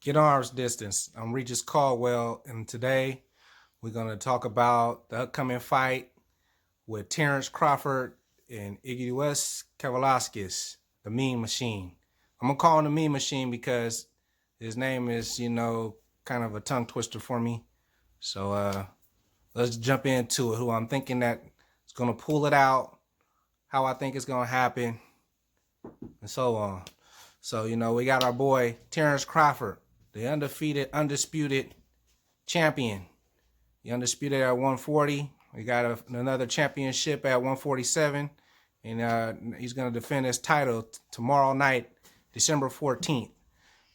Get arms distance. I'm Regis Caldwell, and today we're going to talk about the upcoming fight with Terence Crawford and Egidijus Kavaliauskas, the Meme Machine. I'm going to call him the Meme Machine because his name is, kind of a tongue twister for me. So let's jump into it. Who I'm thinking that is going to pull it out, how I think it's going to happen, and so on. So, we got our boy Terence Crawford, the undisputed champion. The undisputed at 140. We got another championship at 147. And he's going to defend his title tomorrow night, December 14th,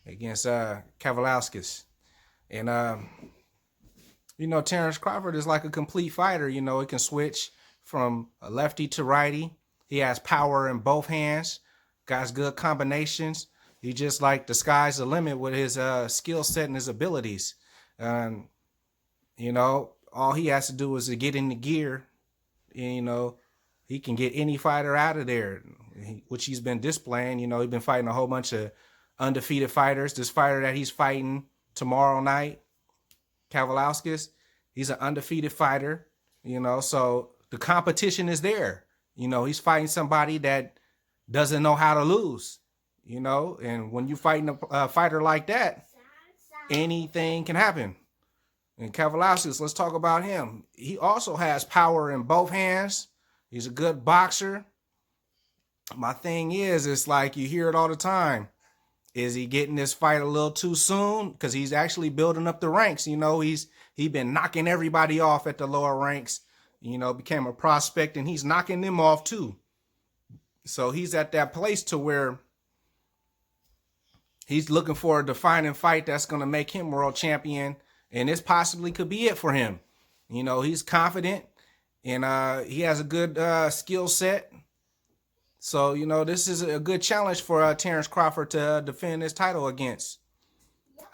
against Kavaliauskas. And, Terence Crawford is like a complete fighter. He can switch from a lefty to righty. He has power in both hands. Got good combinations. He just like the sky's the limit with his skill set and his abilities. All he has to do is to get in the gear. And, he can get any fighter out of there, which he's been displaying. He's been fighting a whole bunch of undefeated fighters. This fighter that he's fighting tomorrow night, Kavaliauskas, he's an undefeated fighter. So the competition is there. He's fighting somebody that doesn't know how to lose. And when you're fighting a fighter like that, anything can happen. And Kavaliauskas, let's talk about him. He also has power in both hands. He's a good boxer. My thing is, it's like you hear it all the time. Is he getting this fight a little too soon? Because he's actually building up the ranks. He's been knocking everybody off at the lower ranks. Became a prospect, and he's knocking them off too. So he's at that place to where he's looking for a defining fight that's going to make him world champion. And this possibly could be it for him. He's confident, and he has a good skill set. So, this is a good challenge for Terence Crawford to defend his title against.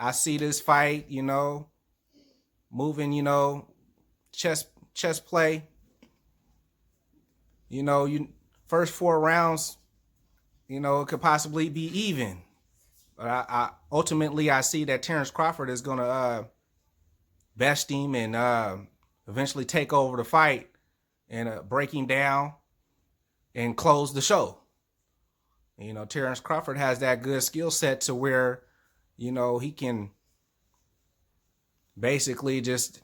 I see this fight, moving, chess play. First 4 rounds, it could possibly be even. But I ultimately see that Terence Crawford is going to best him and eventually take over the fight and break him down and close the show. Terence Crawford has that good skill set to where, he can basically just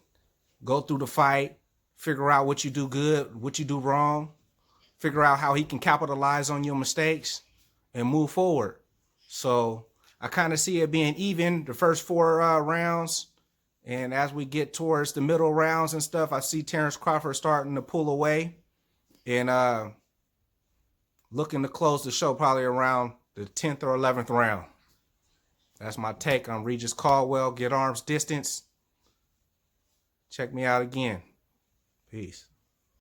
go through the fight, figure out what you do good, what you do wrong, figure out how he can capitalize on your mistakes and move forward. So I kind of see it being even the first 4 rounds. And as we get towards the middle rounds and stuff, I see Terence Crawford starting to pull away and looking to close the show probably around the 10th or 11th round. That's my take on Regis Caldwell. Get arms distance. Check me out again. Peace.